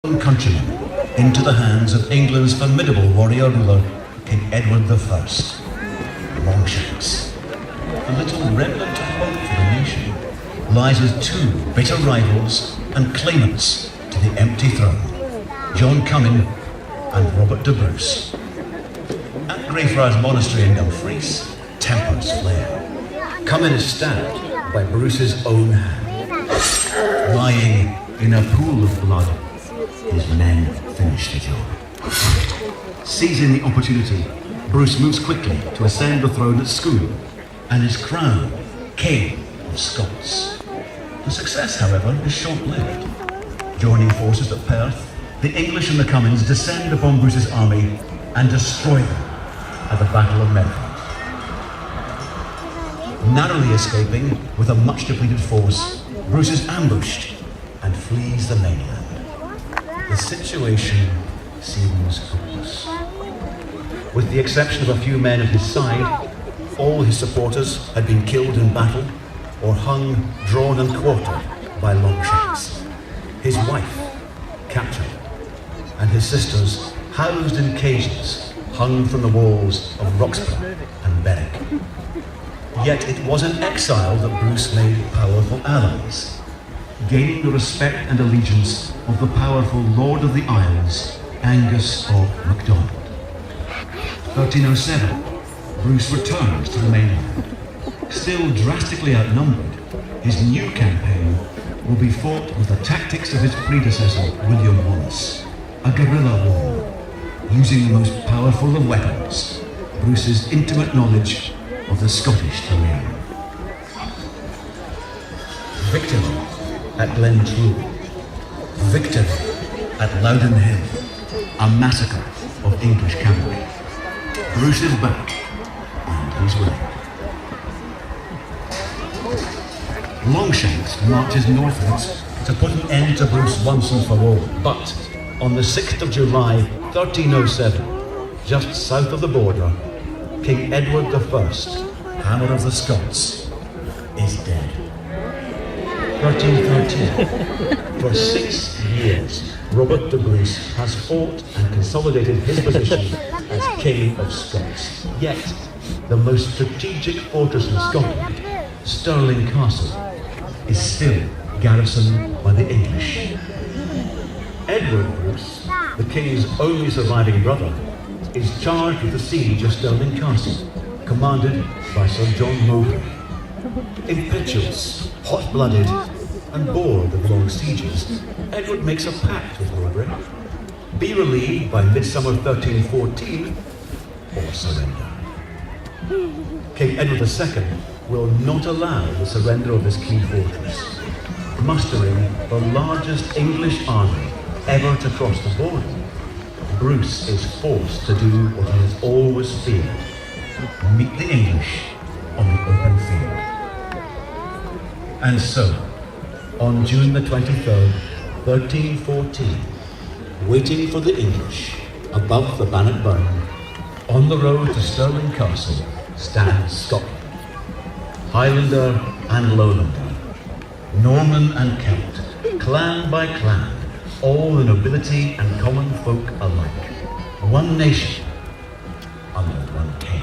countrymen into the hands of England's formidable warrior ruler, King Edward I, Longshanks. The little remnant of hope for the nation lies with two bitter rivals and claimants to the empty throne, John Comyn and Robert de Bruce. At Greyfriars Monastery in Dumfries, tempers flare. Comyn is stabbed by Bruce's own hand. Lying in a pool of blood, his men finish the job. Seizing the opportunity, Bruce moves quickly to ascend the throne at Scone and is crowned King of Scots. The success, however, is short-lived. Joining forces at Perth, the English and the Cummins descend upon Bruce's army and destroy them at the Battle of Medford. Narrowly escaping with a much depleted force, Bruce is ambushed and flees the mainland. The situation seems hopeless. With the exception of a few men at his side, all his supporters had been killed in battle or hung, drawn and quartered by Longshanks. His wife, captured, and his sisters housed in cages hung from the walls of Roxburgh and Berwick. Yet it was in exile that Bruce made powerful allies, gaining the respect and allegiance of the powerful Lord of the Isles, Angus of MacDonald. 1307, Bruce returns to the mainland. Still drastically outnumbered, his new campaign will be fought with the tactics of his predecessor, William Wallace, a guerrilla war, using the most powerful of weapons, Bruce's intimate knowledge of the Scottish terrain. Victory at Glentrool, victory at Loudon Hill, a massacre of English cavalry. Bruce is back, and he's winning. Longshanks marches northwards to put an end to Bruce once and for all, but on the 6th of July, 1307, just south of the border, King Edward I, Hammer of the Scots, is dead. 1313. For 6 years, Robert de Bruce has fought and consolidated his position as King of Scots. Yet, the most strategic fortress in Scotland, Stirling Castle, is still garrisoned by the English. Edward Bruce, the king's only surviving brother, is charged with the siege of Stirling Castle, commanded by Sir John Mowbray. Impetuous, hot-blooded, and bored of long sieges, Edward makes a pact with Mowbray. Be relieved by midsummer 1314, or surrender. King Edward II will not allow the surrender of this key fortress, mustering the largest English army ever to cross the border. Bruce is forced to do what he has always feared: meet the English on the open field. And so, on June the 23rd, 1314, waiting for the English above the Bannockburn, on the road to Stirling Castle, stands Scotland. Highlander and Lowlander, Norman and Celt, clan by clan, all the nobility and common folk alike. One nation under one king.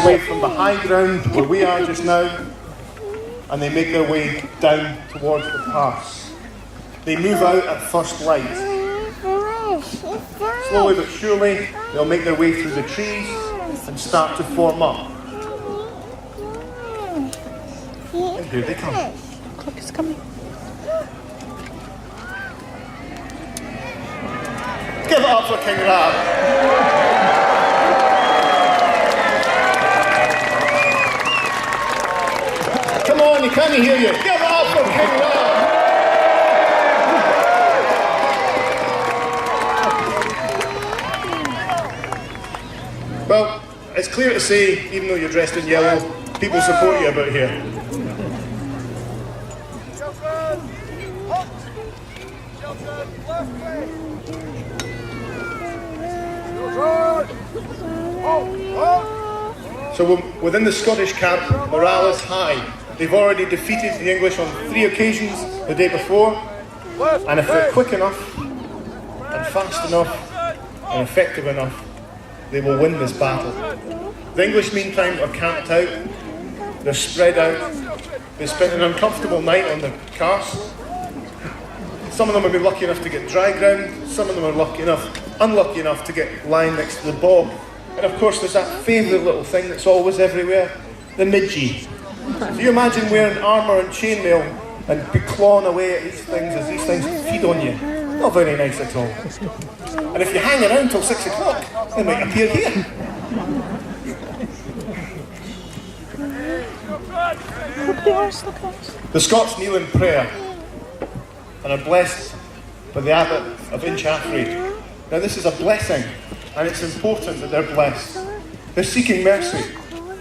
away from the high ground where we are just now, and they make their way down towards the pass. They move out at first light. Slowly but surely, they'll make their way through the trees and start to form up. And here they come. Clock is coming. Give it up for King Rab. Come on, he can't hear you. Give it up for King Rab. Well, it's clear to say, even though you're dressed in yellow, people support you about here. So within the Scottish camp, morale is high. They've already defeated the English on 3 occasions the day before, and if they're quick enough, and fast enough, and effective enough, they will win this battle. The English, meantime, are camped out. They're spread out. They spent an uncomfortable night on the cars. Some of them have been lucky enough to get dry ground. Some of them are unlucky enough to get lying next to the bog. And of course, there's that favourite little thing that's always everywhere, the midgie. So you imagine wearing armour and chainmail and be clawing away at these things as these things feed on you. Not very nice at all. And if you hang around till 6 o'clock, they might appear here. The Scots kneel in prayer and are blessed by the Abbot of Inchaffrey. Now this is a blessing, and it's important that they're blessed. They're seeking mercy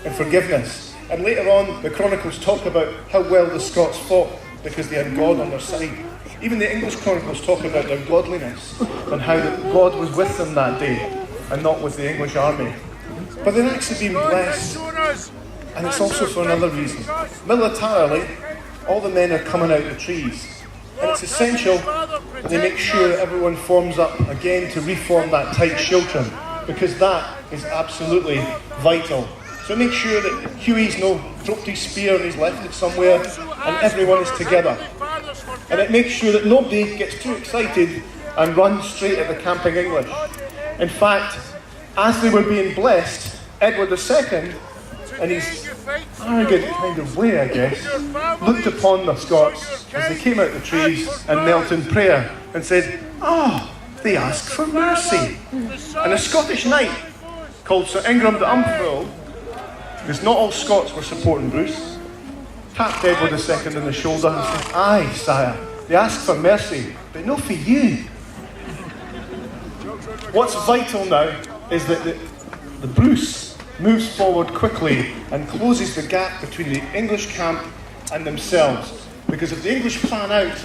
and forgiveness. And later on, the chronicles talk about how well the Scots fought because they had God on their side. Even the English chronicles talk about their godliness and how that God was with them that day and not with the English army. But they're actually being blessed, and it's also for another reason. Militarily, all the men are coming out of the trees, and it's essential that they make sure that everyone forms up again to reform that tight schiltron, because that is absolutely vital. So make sure that Hughie's dropped his spear and he's left it somewhere, and everyone is together. And it makes sure that nobody gets too excited and runs straight at the camping English. In fact, as they were being blessed, Edward II, in his arrogant kind of way, I guess, looked upon the Scots as they came out of the trees and knelt in prayer and said, "Oh, they ask for mercy." And a Scottish knight called Sir Ingram de Umfreville, because not all Scots were supporting Bruce, tapped Edward II on the shoulder and said, "Aye, sire, they ask for mercy, but not for you." What's vital now is that the Bruce moves forward quickly and closes the gap between the English camp and themselves. Because if the English fan out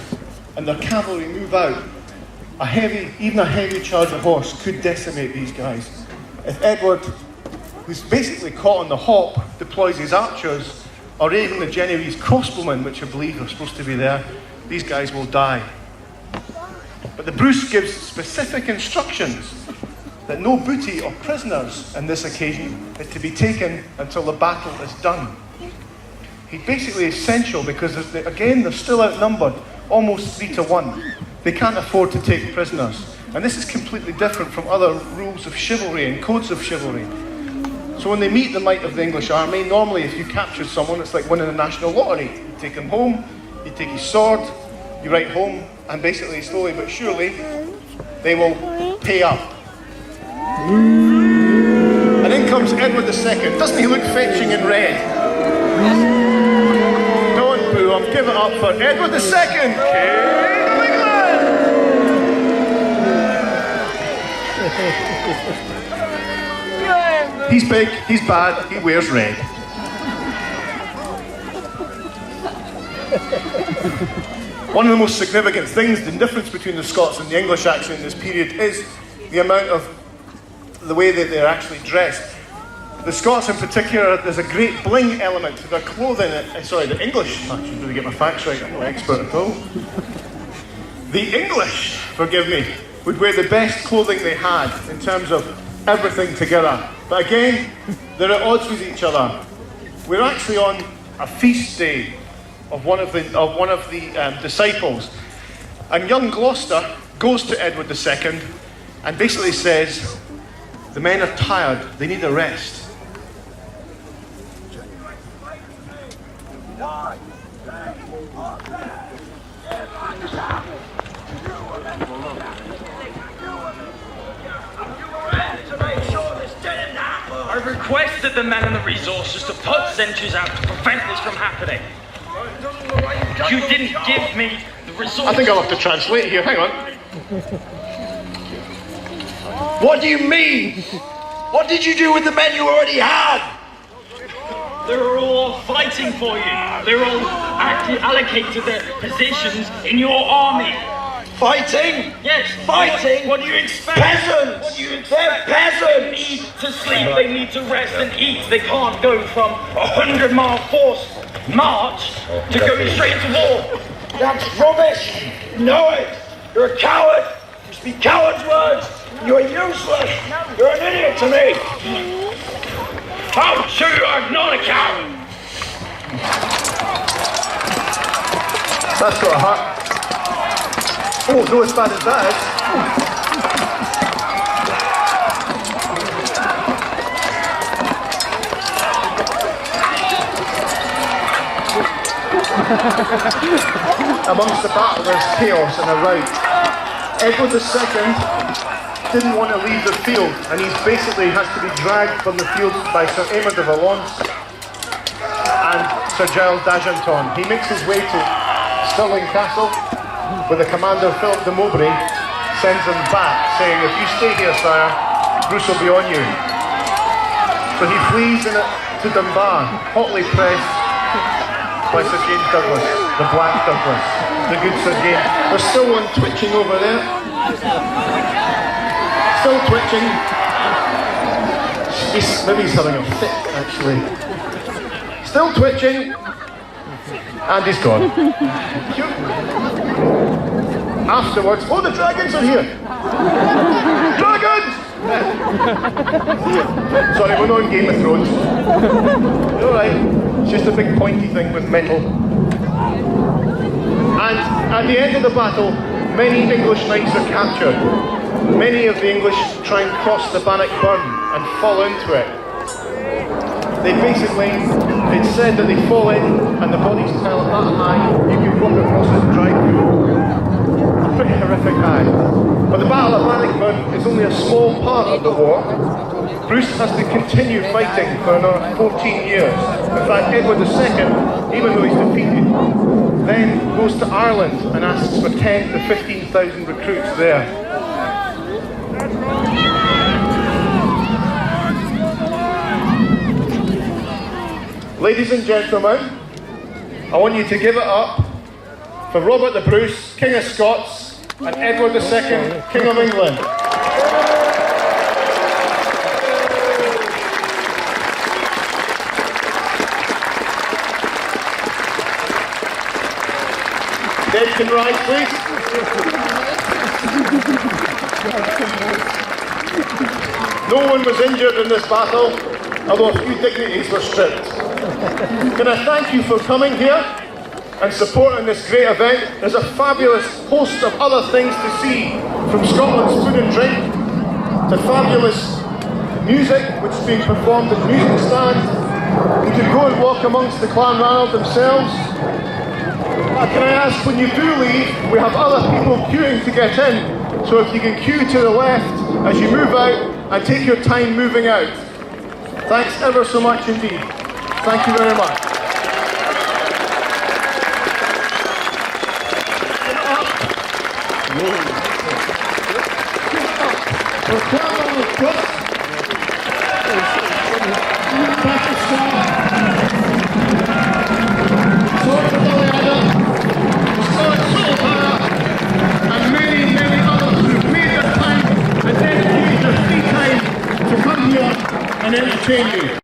and their cavalry move out, even a heavy charger horse could decimate these guys. If Edward, who's basically caught on the hop, deploys his archers, or even the Genoese crossbowmen, which I believe are supposed to be there, these guys will die. But the Bruce gives specific instructions that no booty or prisoners on this occasion is to be taken until the battle is done. He's basically essential because, again, they're still outnumbered, almost 3-1. They can't afford to take prisoners. And this is completely different from other rules of chivalry and codes of chivalry. So when they meet the might of the English army, normally if you capture someone, it's like winning a national lottery. You take him home, you take his sword, you write home, and basically, slowly but surely, they will pay up. And in comes Edward II. Doesn't he look fetching in red? Don't boo him. Give it up for Edward II, King of England! He's big, he's bad, he wears red. One of the most significant things, the difference between the Scots and the English actually in this period, is the amount of the way that they're actually dressed. The Scots in particular, there's a great bling element to their clothing. The English, I should really get my facts right, I'm no expert at all. The English, forgive me, would wear the best clothing they had in terms of everything together. But again, they're at odds with each other. We're actually on a feast day of one of the disciples. And young Gloucester goes to Edward II and basically says, the men are tired, they need a rest. I've requested the men and the resources to put sentries out to prevent this from happening. You didn't give me the resources. I think I'll have to translate here, hang on. What do you mean? What did you do with the men you already had? They were all fighting for you. They were all allocated their positions in your army. Fighting? Yes. Fighting? What do you expect? Peasants! What do you expect? They're They peasants! need to sleep, they need to rest and eat. They can't go from a 100-mile force march to going straight into war. That's rubbish! You know it! You're a coward! You speak coward's words! You're useless! You're an idiot to me! I'll show you I'm not a coward. That's got a heart. Oh, no, as bad as that is. Amongst the battle, there's chaos and a rout. Edward II didn't want to leave the field, and he basically has to be dragged from the field by Sir Aymer de Valence and Sir Giles d'Argenton. He makes his way to Stirling Castle, where the commander Philip de Mowbray sends him back, saying, if you stay here, sire, Bruce will be on you. So he flees to Dunbar, hotly pressed by Sir James Douglas, the Black Douglas, the good Sir James. There's still one twitching over there. Still twitching. Maybe he's having a fit, actually. Still twitching. And he's gone. Afterwards, oh, the dragons are here! Dragons! Sorry, we're not in Game of Thrones. Alright, it's just a big pointy thing with metal. And at the end of the battle, many English knights are captured. Many of the English try and cross the Bannockburn and fall into it. It's said that they fall in and the bodies pile that high, you can walk across it and drive through. A pretty horrific act. But the Battle of Bannockburn is only a small part of the war. Bruce has to continue fighting for another 14 years. In fact, Edward II, even though he's defeated, then goes to Ireland and asks for 10 to 15,000 recruits there. Ladies and gentlemen, I want you to give it up for Robert the Bruce, King of Scots, and Edward II, King of England. Dead can rise, please. No one was injured in this battle, although a few dignities were stripped. Can I thank you for coming here and supporting this great event? There's a fabulous host of other things to see, from Scotland's food and drink to fabulous music which is being performed at music stands. You can go and walk amongst the Clanranald themselves. Can I ask, when you do leave, we have other people queuing to get in, so if you can queue to the left as you move out and take your time moving out. Thanks ever so much indeed. Thank you very much. And many, many others who've made their time and dedicated their free time to come here and entertain you.